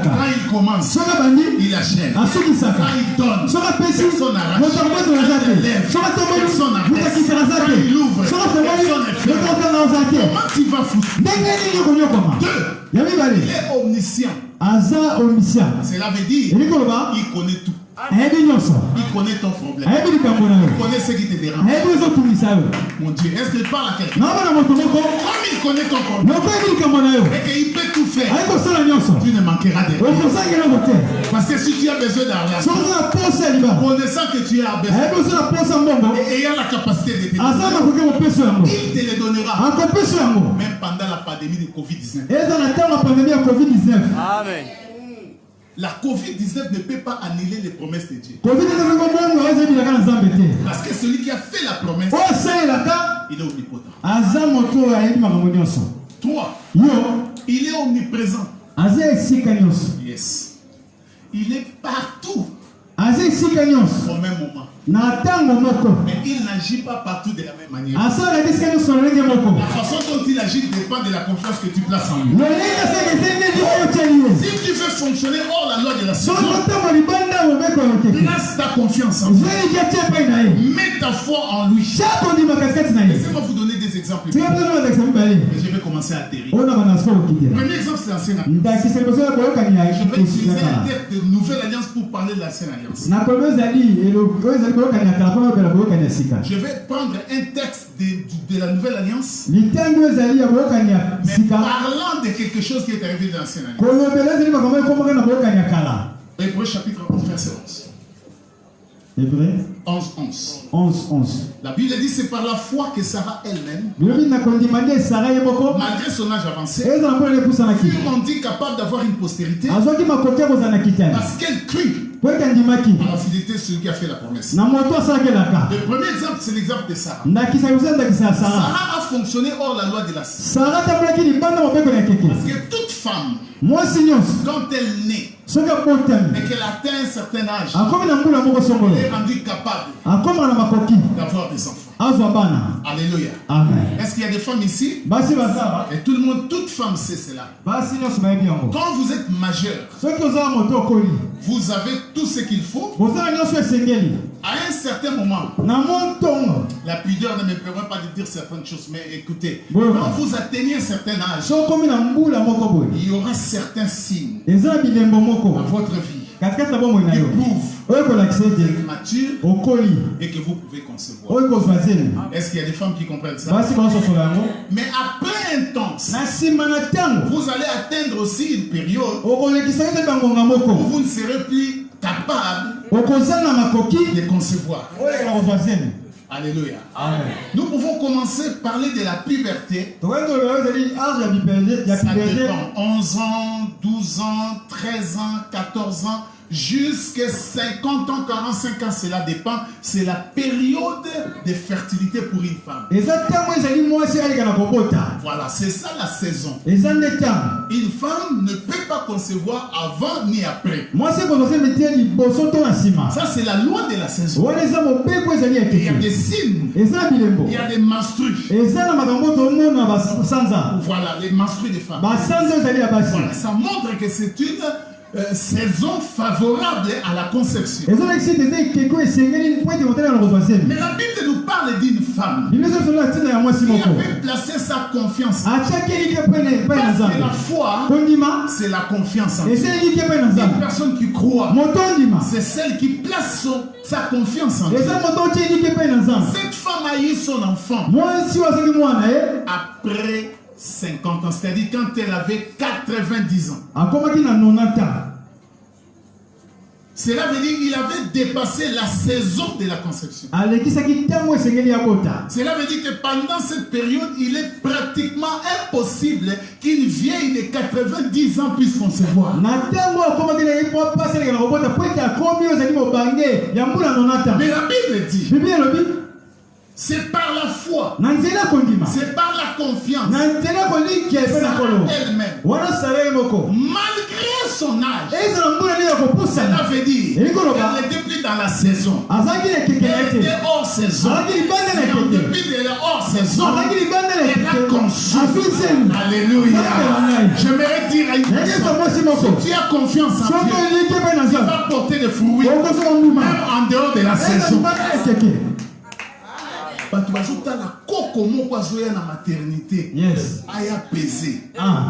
Quand il commence, il achève. Quand il donne, personne n'arrache. Quand il lève, personne n'abaisse. Quand il ouvre, personne ne ferme. Comment tu vas foutre? Deux, il est omniscient. Cela veut dire il connaît tout. Il connaît ton problème. Il connaît ce qui te dérange. Mon Dieu, est-ce que tu parles à quelqu'un? Comme il connaît ton problème et qu'il peut tout faire, tu ne manqueras de rien. Parce que si tu as besoin d'argent, connaissant que tu as besoin et ayant la capacité de te donner, il te le donnera. Même pendant la pandémie de Covid-19. Amen. La Covid-19 ne peut pas annuler les promesses de Dieu. Parce que celui qui a fait la promesse, il est omnipotent. Toi, il est omniprésent. Yes. Il est partout au même moment. Mais il n'agit pas partout de la même manière. La façon dont il agit dépend de la confiance que tu places en lui. Si tu veux fonctionner hors la loi de la saison, place ta confiance en lui. Mets ta foi en lui. Laissez-moi vous donner des exemples. Et je vais commencer à atterrir. Premier exemple, c'est l'ancienne alliance. Je vais utiliser un texte de Nouvelle Alliance pour parler de l'ancienne alliance. Je vais prendre un texte de la Nouvelle Alliance, mais parlant de quelque chose qui est arrivé dans l'ancienne alliance. Hébreux chapitre 11, verset 11. Hébreux 11. La Bible dit c'est par la foi que Sarah elle-même, malgré son âge avancé, fut rendue capable d'avoir une postérité parce qu'elle crut à la fidélité de celui qui a fait la promesse. Le premier exemple, c'est l'exemple de Sarah. Sarah a fonctionné hors la loi de la saison. Parce que toute femme, quand elle naît et qu'elle atteint un certain âge, elle est rendue capable d'avoir des enfants. Alléluia. Est-ce qu'il y a des femmes ici? Et tout le monde, toute femme sait cela. Quand vous êtes majeur, vous avez tout ce qu'il faut. À un certain moment, la pudeur ne me permet pas de dire certaines choses, mais écoutez, quand vous atteignez un certain âge, il y aura certains signes dans votre vie qui prouvent que vous êtes mature et que vous pouvez concevoir. Est-ce qu'il y a des femmes qui comprennent ça? Mais après un temps, vous allez atteindre aussi une période où vous ne serez plus capable de concevoir. Alléluia. Amen. Nous pouvons commencer par parler de la puberté. Ça dépend. 11 ans, 12 ans, 13 ans, 14 ans, jusqu'à 50 ans, 45 ans, cela dépend. C'est la période de fertilité pour une femme. Voilà, c'est ça la saison. Une femme ne peut pas concevoir avant ni après. Ça, c'est la loi de la saison. Il y a des signes. Il y a des menstrues. Voilà, les menstrues des femmes. Voilà, ça montre que c'est une saison favorable à la conception. Mais la Bible nous parle d'une femme qui avait placé sa confiance. Parce que la foi, c'est la confiance en Dieu. Une personne qui croit, c'est celle qui place sa confiance en Dieu. Cette femme a eu son enfant après 50 ans, c'est-à-dire quand elle avait 90 ans. Cela veut dire qu'il avait dépassé la saison de la conception. Cela veut dire que pendant cette période, il est pratiquement impossible qu'une vieille de 90 ans puisse concevoir. Mais la Bible dit, c'est par la foi, c'est par la confiance, elle-même, malgré son âge, cela veut dire qu'elle n'était plus dans la saison, elle était hors saison. Depuis qu'elle est hors saison, elle a conçu. Alléluia. J'aimerais dire à une personne, Si tu as confiance en Dieu, tu vas porter des fruits même en dehors de la saison. Bato bazotala koko moko azoya na maternité. Yes. Aya pesé.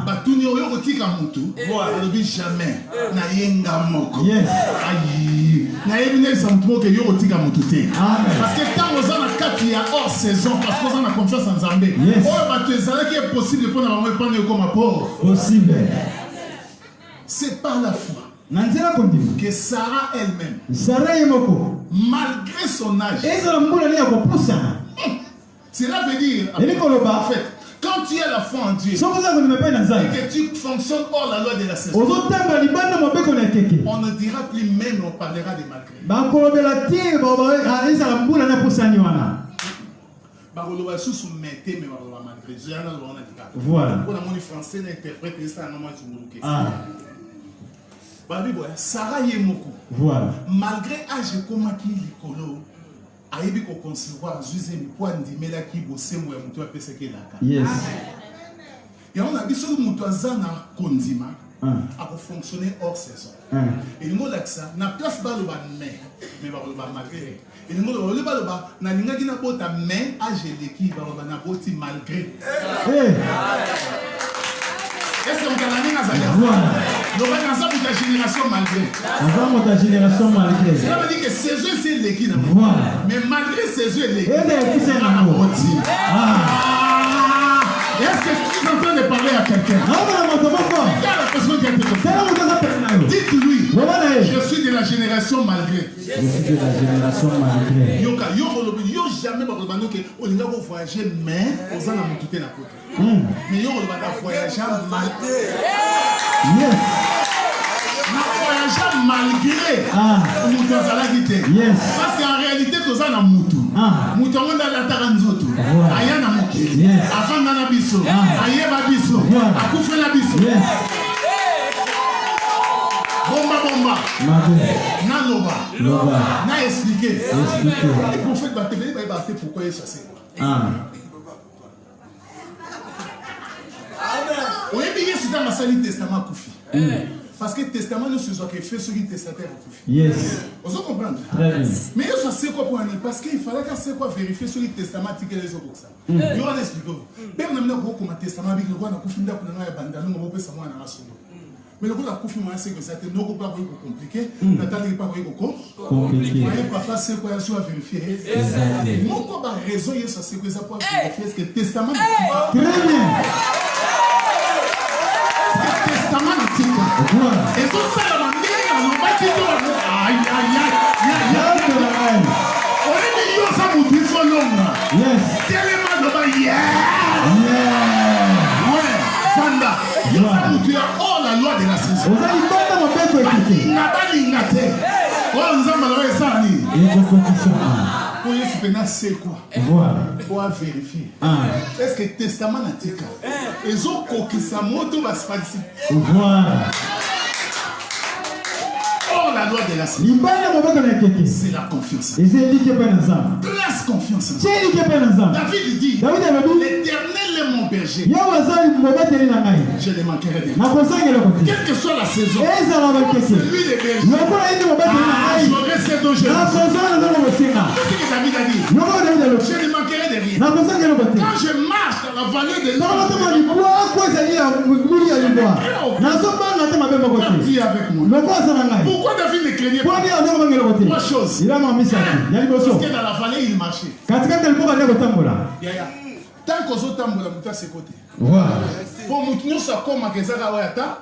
Batuni oyo kotika mutu. Alobi jamais na yenga moko. Yes. Ayi. Na yebine sa mutu ke yo kotika mutu te. Parce que tant oza na kati ya hors saison parce que oza na confiance en Nzambe. Oyo bato ezala qui est possible pour na bango epana yo comme pauvre. Possible. C'est par la foi. Nanzela kondima. Que Sarah elle-même. Sarah yemoko. Malgré son âge. Ezala mbula ni akopusa. Cela veut dire, en fait, quand tu as la foi en Dieu et que tu fonctionnes hors la loi de la saison, on ne dira plus même, on parlera de malgré. Voilà. Sarah Yemoko, malgré âge comme Likolo, ayebi ko concevoir zuze mi po ndimela ki bosembo ya mutu apesa ke laka. Yes. Ya on a biso mutu azana kondima a ko fonctionner hors saison. Et le mot l'axa na place ba lo ba mais ba lo ba malgré. Et le mot lo ba na linga ki na bota mais a geleki ba ba na boti malgré. Est-ce que on a linga za ya? Le ba na sa pour ta génération malgré. Avant ta génération malgré. Ça veut dire que saison c'est l'équipe. Mais malgré ces yeux, les est-ce que tu es en train de parler à quelqu'un? Dites-lui, je suis de la génération malgré. Je suis de la génération malgré. Yo jamais on voyager mais on a monté la côte. Mais yo on voyager malgré. Malgré parce qu'en réalité tout ça na mutu mutu onda la taranzoto aya na mokili afanda na biso ayeba biso akufela biso bomba na loba na expliquer le prophète va te venir va te pourquoi ça c'est oui bien c'est dans la salle testament kufi. Parce que le testament nous se fait sur le testataire. Yes. Vous comprenez? Mais ça c'est quoi pour un parce qu'il fallait que c'est quoi vérifier sur le testament que les autres ça. Il y a un expliquer. Ben on a mis comme un testament avec le roi na kufinda pour na banda nous on peut savoir na raso. Mais le roi la confirmation c'est que ça était non pas compliqué, n'attendez pas compliqué. Papa c'est quoi sur vérifier. Mon quoi ba raison ça c'est que ça pour vérifier ce que le testament. Très bien. Et tout ça, on va dire aïe. On est millions ça vous dit son nom. Yes. Tellement de ouais, Fanda. Ça vous dit oh la loi de la saison. Vous allez pas mon père écouter. Oh nous avons ça ni. Pour c'est quoi? Voilà. Pour vérifier. Est-ce que le testament n'a dit quoi? Ils ont coquille sa moto va se faire ici. Voilà. Oh la loi de la saison. C'est la confiance. Place confiance. David dit l'Éternel est mon berger. Je ne manquerai de rien. Quelle que soit la saison, lui le berger. J'aurai ce dont je besoin. C'est ce que David a dit. Je ne manquerai de rien. Quand je marche dans la vallée de l'ombre, quand tu es avec moi. Pourquoi David ne craignait pas? Trois choses. Parce que dans la vallée, il marchait. Tant qu'on s'en tambola, on est à ses côtés. Pour nous, ça comme à Kézara Wayata.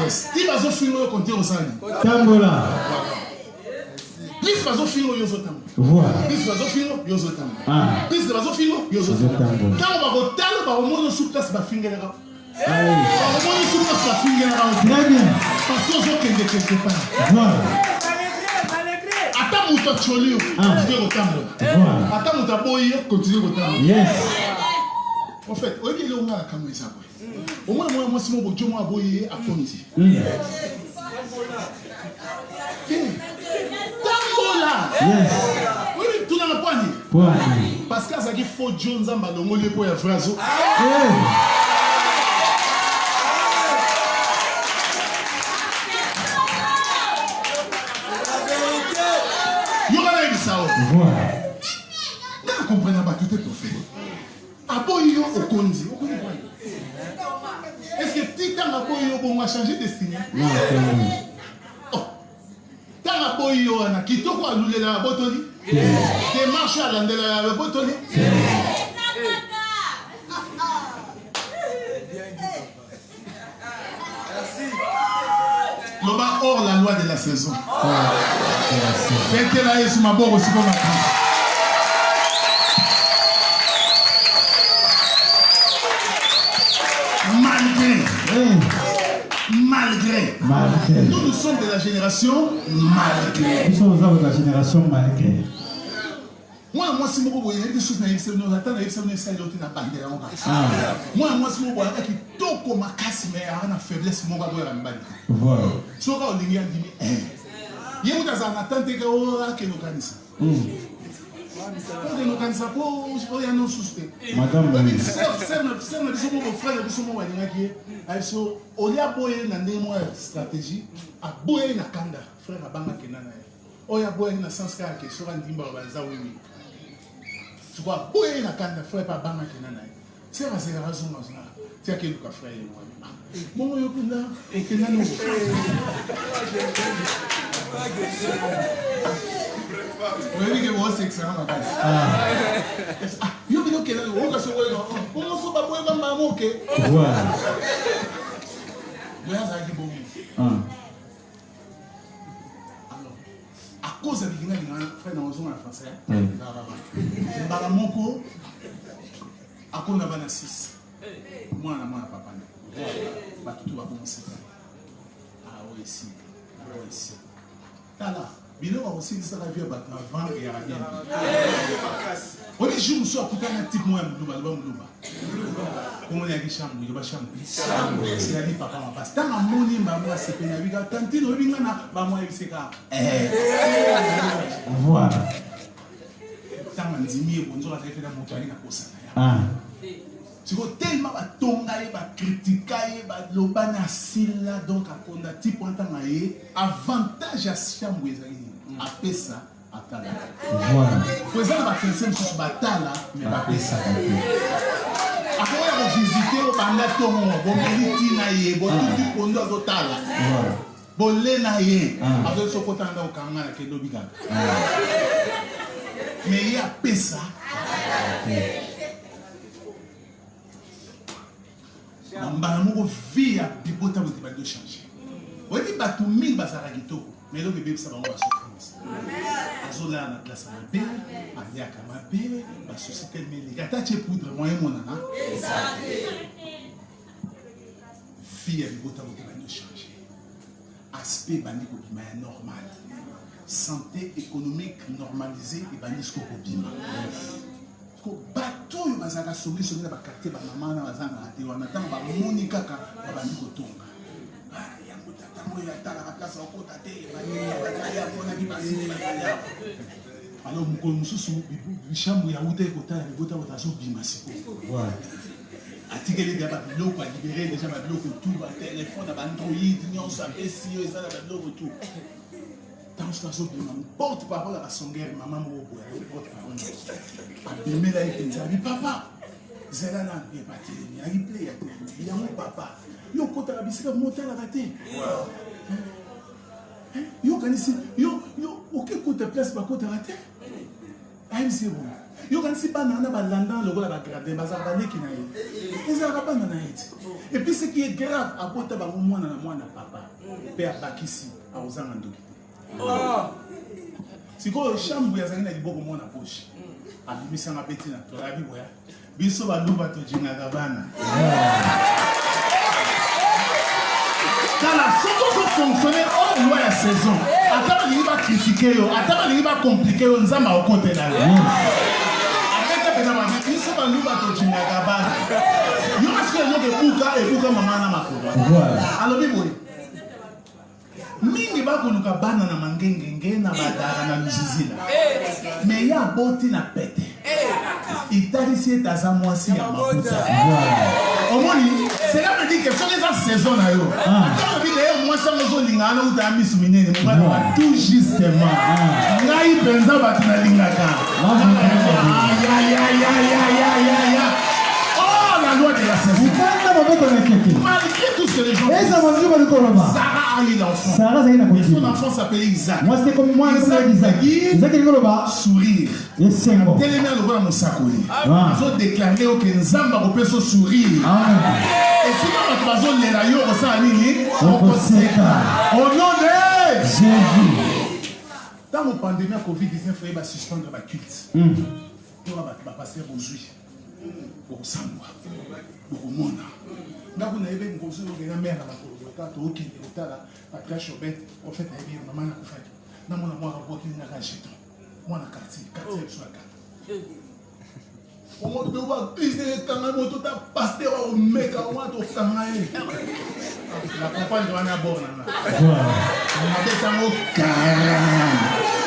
Yes. Si vous avez fini, vous comptez au Sali. Tambola. Plus vous avez fini, vous avez tambola. Plus vous avez fini, vous avez tambola. Plus vous avez fini, vous avez tambola. Quand on va au talon, on va au monde sous place, on va finir. Très bien. Parce qu'on voit qu'il y a quelque part. Attends, mon tas continue au tambour. Attends, mon tas continue au tambour. Yes. En fait, au lieu de l'on a la caméra, ça au moins, moi, si mon Dieu m'a aboyé à Conti. Tambola. Yes. Oui, tout dans la poignée. Parce que ça qui faut John Zamba, le mot pour y avoir. Voilà. Vous comprenez pas tout est prophète. Aboyo Okondi. Est-ce que Titan Aboyo va changer de destinée? Non, oh. Tant Aboyo a Kitoko a loulé la botoli. Démarche à la botoli. Loba hors la loi de la saison. Faites là et sous ma bord aussi comme malgré. Nous sommes de la génération malgré. Nous sommes de la génération malgré. Moi, si je vois des choses dans les nous attendons les nous essayer de la bandera. Moi, si je vois qui toko makasi mais a une faiblesse mon gars la mbali. Voilà. So ka olingi andimi ye mutaza na tante ka o akeno kanisa. Nous kanisa po o ya no suste. Madame c'est mon frère biso mo walinga ki aiso olia boye na ndemo stratégie a boye na kanda frère abanga kenana ye. Oya boye na sens ka ke so ndimba baza wimi. Tu vois, où est la canne de frère par Bama Kenana? C'est la raison, c'est à quel cas frère et moi. Mon yopuna et Kenano. Vous voyez que moi c'est excellent. Ah, you know Kenano, on va se voir. On va se voir dans ma moque. Voilà. À cause de l'Iguinée, il y a un frère dans le français. Baramoko, à cause de la 6. Moi, papa. Tout va commencer. Ah oui, ici. Là, Bilo a aussi dit ça la vie avant et à rien. On dit, je me suis occupé d'un type moi, comment on a dit chambre, il y a chambre. C'est la vie, papa, ma passe. Tant que mon nom, maman, c'est pénible. Il y a tant de gens qui ont maman, c'est ça. Voilà. Tant que dit, on a fait la montagne à cause. Tu vois, tellement de tonga, de critiquer, de l'obana silla, donc à qu'on a type en temps avantage à chambre, à pesa, à tala. Voilà. Pour ça, on va faire ça sur batala, mais à pesa. Après, on va visiter au bandaton, bon, militi naïe, bon, tout le monde au tala. Bon, les naïe, avec ce côté dans le camara qui est l'obiga. Mais il y a pesa. Mbala moko vie ya bibota bote ba do changer. Wadi batu mingi basara kitoko, mais lo bébé ça va ba souffrance. Azola na place na be, aliaka mabe, ba société meli. Kata che poudre moyen monana. Vie ya bibota bote ba do changer. Aspect bandi ko bima normal. Santé économique normalisée et bandi ko bima. Bateau yo bazaka sobi na ba quartier ba mama na bazanga ate wana tanga ba moni kaka ba bandi kotonga ya mutata mo ya tala ka place ko tate ba ni ya bona ki basi ba ya alors mukolo mususu bishambu ya ute ko tala bibota ko taso bima siko voilà atikeli ga ba biloko a libérer déjà ba biloko tout ba téléphone ba android nyonso a SIO ça ba biloko tout. Tant que ça porte-parole à la songueur, maman moko ya porte-parole. Abimela epenzabi papa. Zelana ne pas tenir, il play à tenir. Il y a mon papa. Yo kota la bisika monter la raté. Yo kanisi yo aucun côté place ba kota raté. Aïe c'est bon. Yo kanisi banana ba landa le gola ba grader bazar ba neki na ye. Ezara banana na ye. Et puis ce qui est grave à bota ba mwana na mwana papa. Père bakisi a ozanga ndoki. Si quoi chambre ya zangina liboko mona poche abimisa na beti na to abi boya biso ba luba to jinga gabana kala soko ko fonctionner au loi la saison ataba li ba critiquer yo ataba li ba compliquer yo nzamba au côté là akata pena ma biso ba luba to jinga gabana yo aske no ke kuka e kuka mama na makolo alors biboy mingi bakoluka bana na mangengenge na badara na luzizila mais ya boti na pete italisi etaza mwasi ya mafuta omoni cela veut dire que soki eza saison na yo ataka bide ye mwasi Tout justement. Oh, la loi de la saison. Malgré tout ce que les gens disent, Sarah a eu l'enfant. Et son enfant s'appelait Isaac. Isaac sourire. Télémé le roi Moussakoli. Ils ont déclaré que Nzamba peut se sourire. Et si on a besoin de l'ayo, au nom de Jésus. Dans la pandémie Covid-19, il va suspendre la culte. Il va passer aux juifs. Au Sangwa. Au monde. Là, vous avez une grosse mère à la Colorado, qui est là, après Chobet, au fait, il y a une maman à faire. Dans mon amour, à voir qu'il y a un racheton. Moi, la quartier sur la carte. Au monde de voir, il y a un moto, tu as passé au mec, à moi, tu as la compagne de Anna Borna. On a fait un mot carré.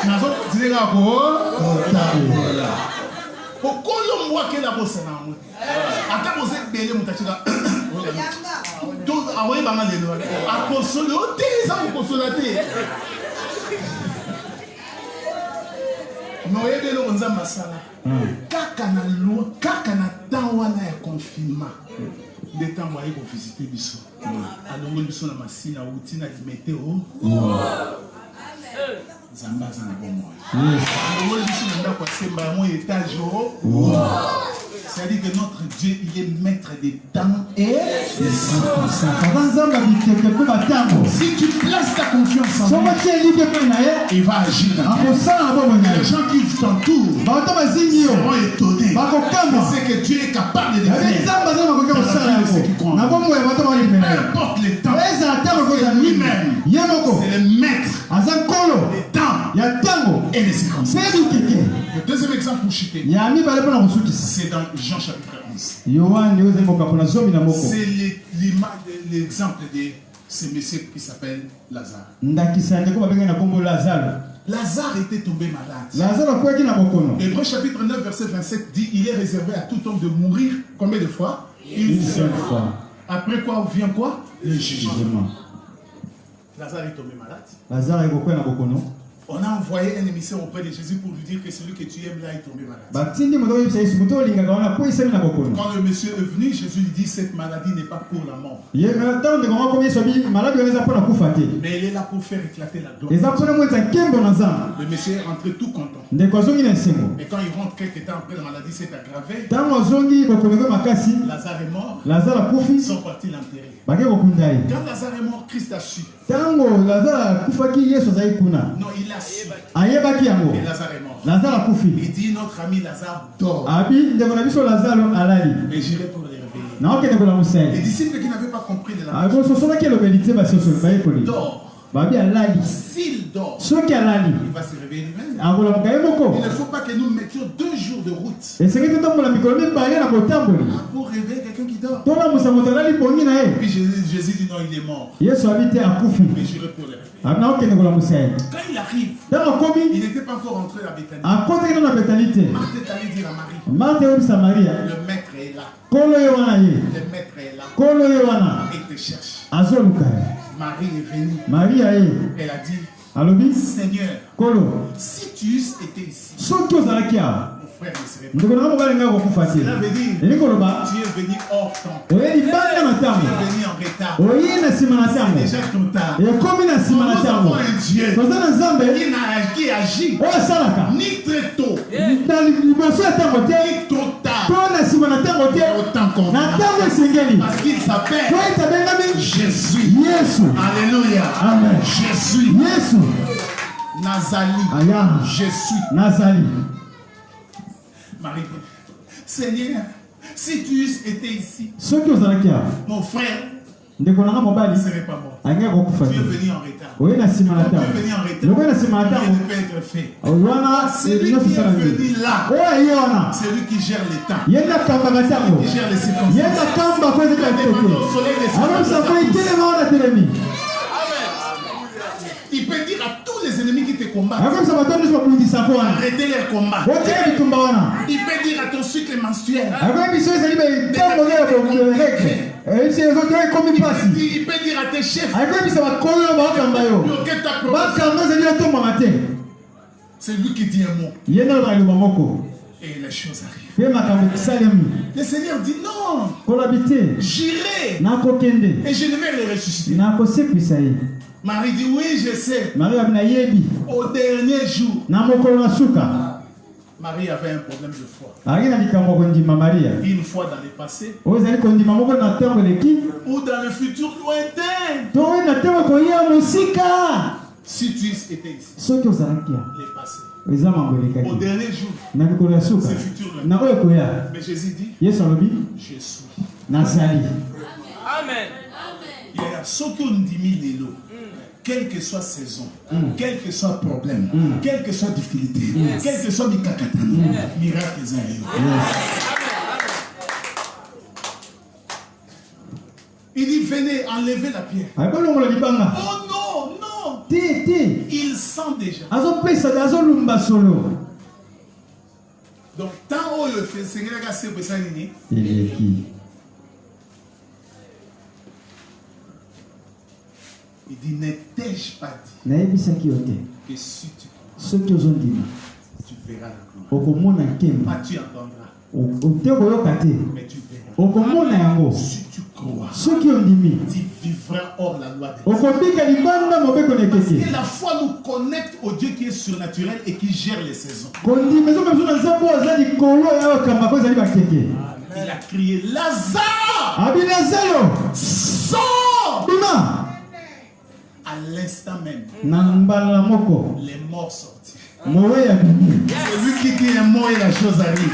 On a fait un mot carré. Pourquoi l'on voit que la bosse est là? Attends, vous êtes belé, mon tachika. Donc, envoyez par là les lois. À consolider, ça vous consolider. Mais il y a des gens qui sont là. Quand on a wana ya confinement, les temps où ils visiter biso. Alors nous sommes na masina outi na météo. Zamba zana bomo. Alors nous sommes na kwa semba mon étage haut. C'est-à-dire que notre Dieu, il est maître des temps et des circonstances. Si tu places ta confiance en lui, il va agir dans ta vie. Les gens qui t'entourent seront étonnés. C'est que Dieu est capable de faire. Peu importe les temps, c'est lui-même. C'est le maître des temps et des circonstances. Le deuxième exemple pour chuter, c'est dans Jean chapitre 11. C'est l'exemple de ce monsieur qui s'appelle Lazare. Lazare était tombé malade. Hébreux chapitre 9 verset 27 dit, il est réservé à tout homme de mourir combien de fois? Une seule fois. Après quoi vient quoi? Le jugement. Lazare est tombé malade. On a envoyé un émissaire auprès de Jésus pour lui dire que celui que tu aimes là est tombé malade. Quand le monsieur est venu, Jésus lui dit cette maladie n'est pas pour la mort. Mais elle est là pour faire éclater la gloire. Le monsieur est rentré tout content. Mais quand il rentre quelques temps après, la maladie s'est aggravée. Lazare est mort. Ils sont partis l'enterrer. Quand Lazare est mort, Christ a su. Non, il a su. Et Lazare est mort. Il dit notre ami Lazare dort. Mais j'irai pour le réveiller. Les disciples qui n'avaient pas compris de la mort dort. S'il dort, il va se réveiller lui-même. Il ne faut pas que nous mettions 2 jours de route pour réveiller quelqu'un qui dort. Puis Jésus dit non, il est mort. Mais j'irai pour le réveiller. Quand il arrive, il n'était pas encore rentré à Béthanie. Marthe est allée dire à Marie, le maître est là. Le maître est là. Il te cherche. Marie est venue. Elle a dit, Seigneur, si tu eusses été ici, mon frère ne serait pas. Cela veut dire, tu es venu hors temps. Tu es venu en retard. C'est déjà trop tard. Nous avons un Dieu qui agit ni très tôt, ni trop tard. Autant qu'on parce qu'il s'appelle Jésus. Alléluia. Amen. Jésus. Nazali. Jésus. Marie, Seigneur, si tu eusses été ici, mon frère ne serait pas mort. Tu es venu en retard. Tu es venu en retard. Rien ne peut être fait. Celui qui est venu là, c'est lui qui gère les temps. Celui qui gère les circonstances. Il peut dire dire à tous les ennemis qui te combattent, arrêtez les combats. Il peut dire à ton cycle menstruel, il peut dire à tes chefs, c'est lui qui dit un mot. Et les choses arrivent. Le Seigneur dit non. J'irai. Et je ne vais le ressusciter. Marie dit oui, je sais. Au dernier jour. Marie avait un problème de foi. Une fois dans le passé. Ou dans le futur lointain. Si tu étais ici. Le passé. Au dernier jour, c'est futur. Mais Jésus dit, je suis. Amen. Il y a ceux qui ont dit l'eau, quelle que soit saison, quel que soit problème, quelle que soit difficulté, quel que soit miracle. Il dit, venez enlever la pierre. Oh non, non. Il sent déjà. Donc, tant où le Seigneur a cassé le Seigneur, il dit, n'étais-je pas dit que si tu verras la gloire, pas tu entendras, mais tu verras. Si tu crois, tu vivras hors la loi de Dieu. Parce que la foi nous connecte au Dieu qui est surnaturel et qui gère les saisons. Il a crié, Lazare, sors! À l'instant même, les morts sortirent. C'est lui qui dit un mot et la chose arrive.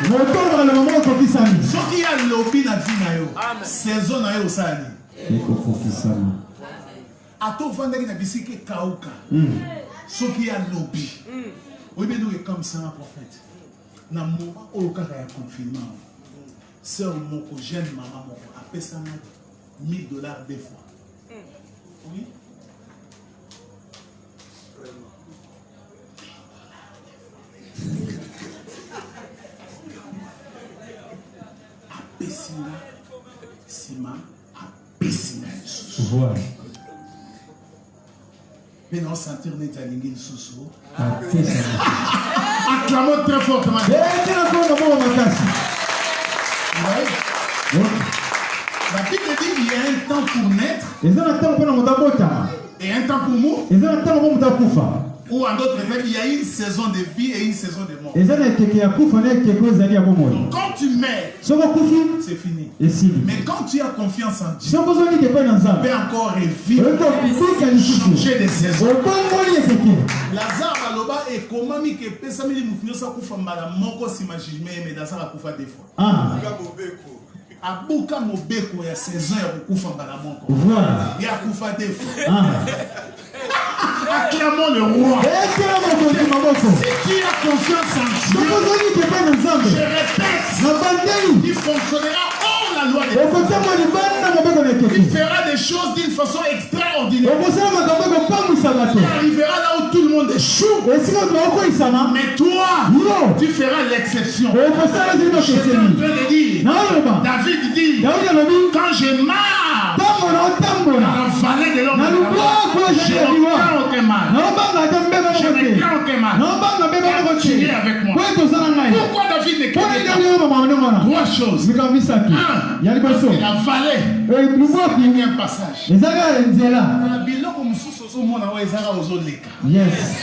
Ce qui a lobby na vie na yo, saison na yo osani. Ato vandaki na bisiki kauka. Ce qui a lobby. Oui, mais nous est comme ça un prophète. Na moment où il y a confinement, sœur moko jeune maman moko a payé $1000 des fois. Oui. Apesina, Sima, Apesina, Voilà. Mais non, sentir net à l'ingénie sous. Acclamons très fortement. La Bible dit qu'il y a un temps pour naître et un temps pour mourir. Ou en d'autres termes, il y a une saison de vie et une saison de mort. Donc, quand tu meurs, c'est fini. Mais quand tu as confiance en Dieu, tu peux encore revivre, changer de saison. Lazare Baloba et comment mi que pesa mi mufino sa kufa mbala moko s'imagine mais Lazare kufa des fois. Abuka mobeko ya saison ya kufa mbala moko. Ya kufa des fois. Acclamons le roi. Si tu as confiance en Dieu, je répète, il fonctionnera hors la loi de Dieu. Il fera des choses d'une façon extraordinaire. Il arrivera là où tout le monde échoue. Mais toi, tu feras l'exception. Je suis en train de dire, David dit, quand je marche dans la vallée de l'homme, je ne crains aucun mal. Je ne crains aucun mal. Tu es avec moi. Pourquoi David ne craint pas? Trois choses. Un, parce que la vallée, c'est un passage. Yes.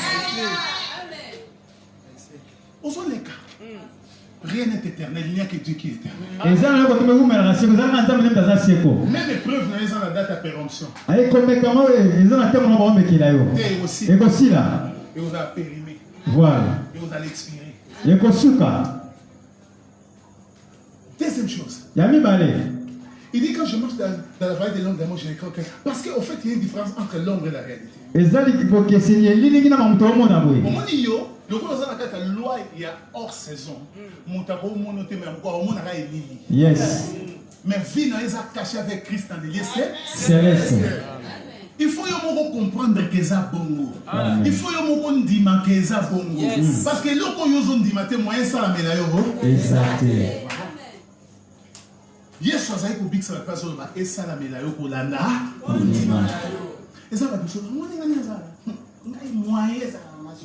Rien n'est éternel, il n'y a que Dieu qui est éternel. Même épreuve n'a pas la date à péremption. Et aussi, et on a périmé. Voilà. Et on a l'expiré. Deuxième chose. Il dit quand je marche dans la vallée de l'ombre de la mort, je ne crains aucun. Parce qu'au fait, il y a une différence entre l'ombre et la réalité. Au moment yo, le coup dans la loi il y a hors saison. Yes. Mais vie n'a pas caché avec Christ dans les lieux célestes. Il faut comprendre que ça bongo. Il faut ndima que ça bongo. Parce que loko yozo ndima te moyen ça la melayo. Exact. Yes, ça y est pour big ça la place sur et ça la melayo pour landa. Et ça va bien sûr. Moi ni ngani ça. Ngai moyen ça la marche.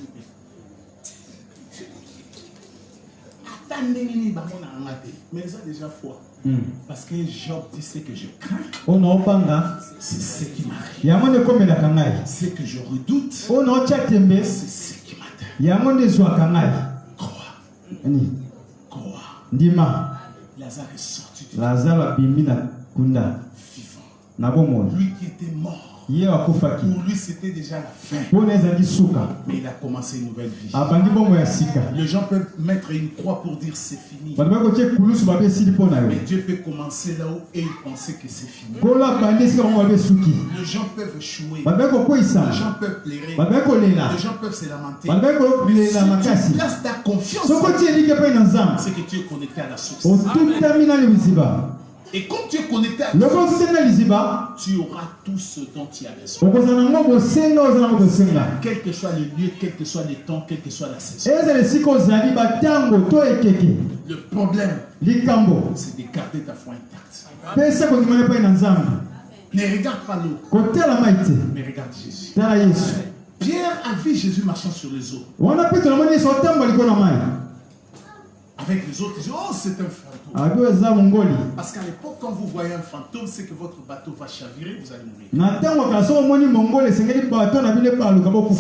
Attendez ni ba mona ngate. Mais ça déjà foi. Parce que Job dit ce que je crains. C'est ce qui m'arrive. Ce que je redoute. C'est ce qui m'atteint. Crois. Lazare est sorti du vivant. Lui qui était mort. Pour lui, c'était déjà la fin. Mais il a commencé une nouvelle vie. Les gens peuvent mettre une croix pour dire c'est fini. Mais Dieu peut commencer là-haut et il pensait que c'est fini. Les gens peuvent échouer. Les gens peuvent pleurer. Les gens peuvent se lamenter. Mais si tu places ta confiance, c'est que tu es connecté à la source. Et comme tu es connecté à la source, tu auras tout ce dont tu as besoin. Quel que soit le lieu, quel que soit le temps, quel que soit la saison. Le problème, c'est de garder ta foi intacte. Ne regarde pas l'eau, mais regarde Jésus. Pierre a vu Jésus marchant sur les eaux. Avec les autres, ils disent, oh, c'est un fantôme. Parce qu'à l'époque, quand vous voyez un fantôme, c'est que votre bateau va chavirer, vous allez mourir. C'est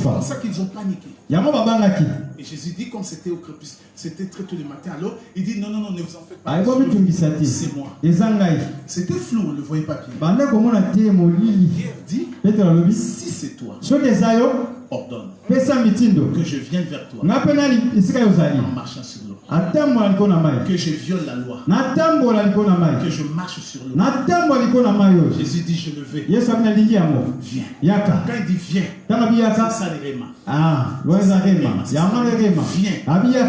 pour ça qu'ils ont paniqué. Et Jésus dit, comme c'était au crépuscule, c'était très tôt le matin, alors il dit, non, ne vous en faites pas. C'est moi. C'était flou, on ne le voyait pas bien. Pierre dit, si c'est toi, ordonne que je vienne vers toi en marchant sur l'eau. Que je viole la loi. Que je marche sur l'eau. Jésus dit je le vais. Viens. Quand il dit viens, c'est ça les réma. Viens.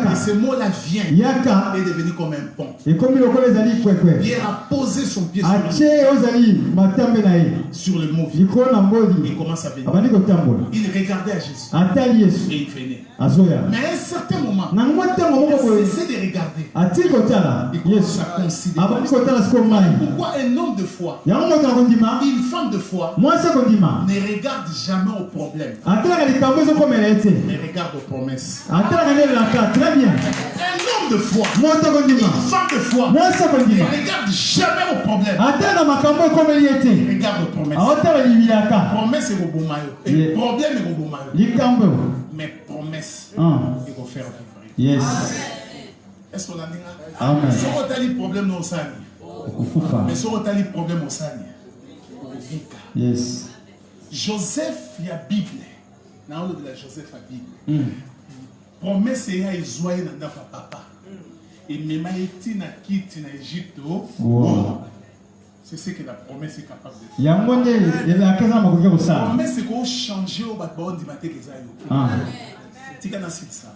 Et ce mot-là vient est devenu comme un pont. Pierre a posé son pied sur le mot viens. Il commence à venir. Il regardait à Jésus. Et il venait. Mais à un certain moment, il a cessé de regarder. Il commence à considérer. Pourquoi un homme de foi, une femme de foi, ne regarde jamais au problème, mais regarde aux promesses. Un homme de foi, une femme de foi, ne regarde jamais au problème, regarde aux promesses. Promesse est au bomayo. Et problème est au bomayo. Mais promesse, il faut faire vivre. Yes. Est-ce qu'on a dit là? Amen. Si on a des problèmes au Sani, mais si on a des problèmes au Sani, yes. Joseph, il y a Bible. Dans le de Joseph, il y a Bible. Promesse, il y a Israël dans papa. Et même si on a quitté l'Égypte, c'est ce que la promesse est capable de faire. La promesse, c'est qu'on change au bâtiment du matin que ça y est. Tu as ça.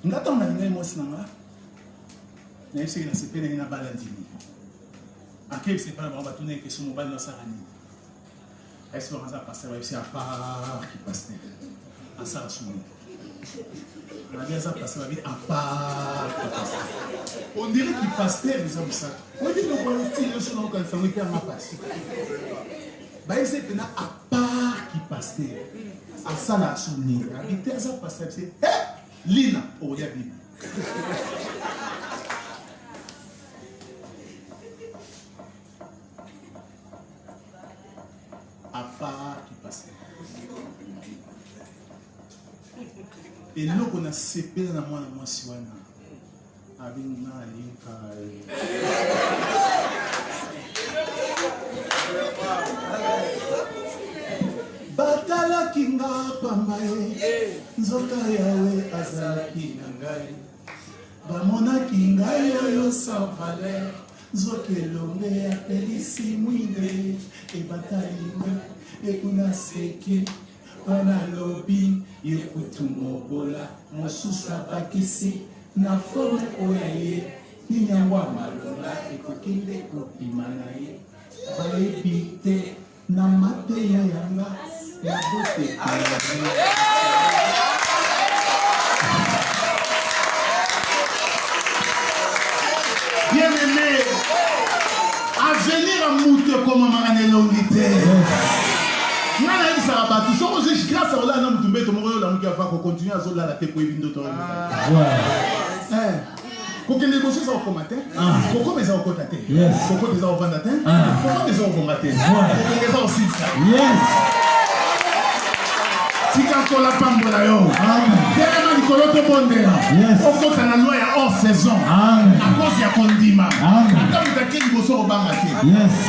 Ngata on a dit moi c'est là. Mais c'est que c'est peine na balandini. Akeb c'est pas on va tourner que son mobile dans sa rani. Est-ce qu'on va passer c'est à part qui passe. À ça la soumis. On a bien ça passer la vie à part. On dirait qu'il passe terre les hommes ça. On dit le politique le son quand ça me fait ma passe. Bah c'est que à part qui passe terre. À ça la soumis. Habiter ça passer c'est Lina, oh il y a Bible. À part qui passe. Et là qu'on a séparé dans moi siwana. Abina linka. Batala kinga pambaye nzoka yawe azalaki na ngai bamonaki ngai oyo sans valeur nzoka elonge apelisi mwinde ebatalinga ekuna seke wana lobi yekutu mobola mosusu abakisi na forme oyo ye ninyangwa malonga ekoki nde kopima na ye bayebi te Bien aimé, à venir à Moute comme un marane longité. Grâce à Allah, nous avons continué à la tête pour éviter d'autres. Pourquoi les négocier ça au combattre? Pourquoi les gens au côté? Pourquoi les gens au vendatin? Pourquoi les gens au combattre? Pourquoi les gens aussi? Tika kola pambola yo. Tellement du koloto bondela. Oko kana loi ya hors saison. À cause ya kondima. Ata mutake liboso obanga te.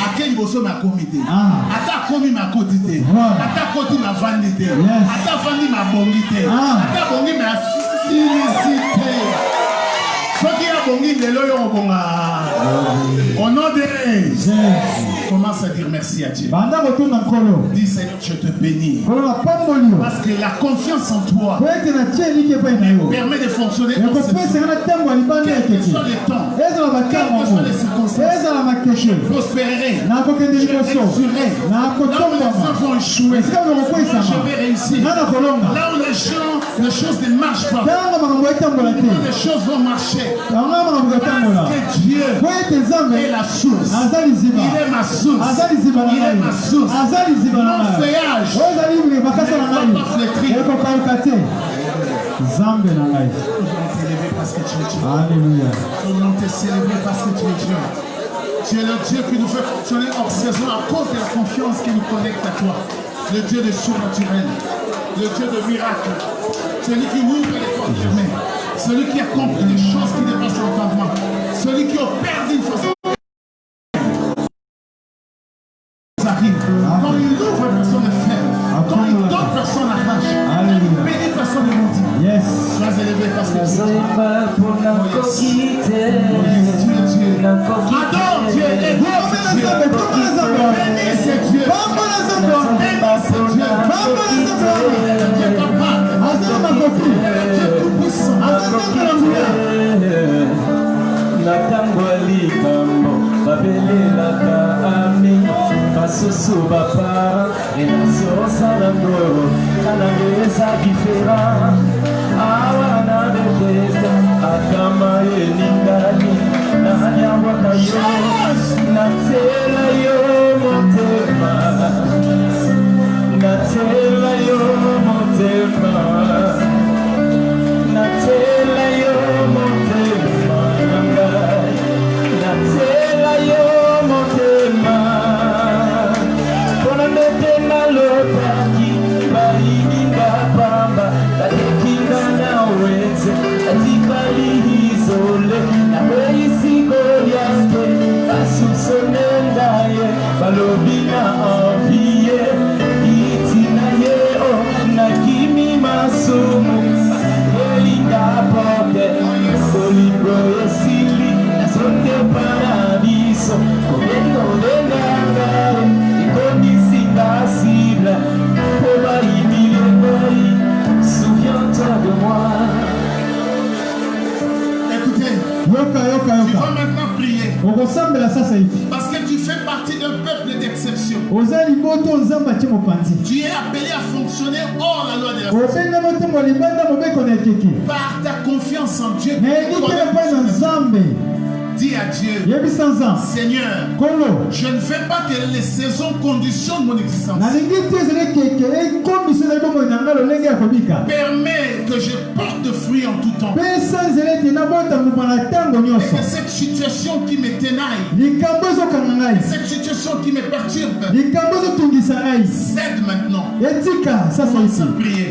Ake liboso na komite. Ata komi ma kotite. Ata koti ma vandite. Ata vandi ma bongite. Ata bongi ma silicité. Soki ya bongi lelo yo obonga. Au nom de Jésus. Commence à dire merci à Dieu. Dis Seigneur, je te bénis. Parce que la confiance en toi permet de fonctionner en ce moment. Quels que soient les temps, quelles que soient les circonstances, je prospérerai, je réussirai. Là où les gens vont échouer, je vais réussir. Là où les choses ne marchent pas, les choses vont marcher. Parce que Dieu est la source. Il est ma source. Il est ma source. Mon feuillage ne va pas flétrir. Ton nom t'est élevé parce que tu es Dieu. Alléluia. Ton nom t'est célébré parce que tu es Dieu. Tu es le Dieu qui nous fait fonctionner hors saison à cause de la confiance qui nous connecte à toi. Le Dieu de surnaturel. Le Dieu de miracle. Celui qui ouvre les portes fermées. Celui qui accomplit des choses qui dépassent l'entendement. Celui qui opère d'une façon. Quand il ouvre, personne ne ferme. Quand il donne, personne n'arrache. Quand il bénit, personne ne maudit. Sois élevé parce que tu es Dieu. Adore Dieu, exauce Dieu. Bénis ce Dieu. Bénis ce Dieu. Dieu capable. Dieu tout-puissant. Susu bapa inaso sanando kanangeza kifera awana betesa akama yeningani na nyawa kayo na tela yo motema na tela yo motema na tela yo motema na tela yo motema Balobina enviye itina ye o na kimi masumu elinga pote solibro esili na sonde paradiso koyendo lenanga ikondisi cible oba ibileboi souviens-toi de moi. Écoutez, tu vas maintenant prier. Parce que tu fais partie d'un peuple d'exception. Tu es appelé à fonctionner hors la loi de la société. Par ta confiance en Dieu. Dis à Dieu, Seigneur, je ne fais pas que les saisons conditionnent mon existence. Permets que je porte fruit en tout temps. Et que cette situation qui me tenaille, cette situation qui me perturbe, cède maintenant. Commence à prier.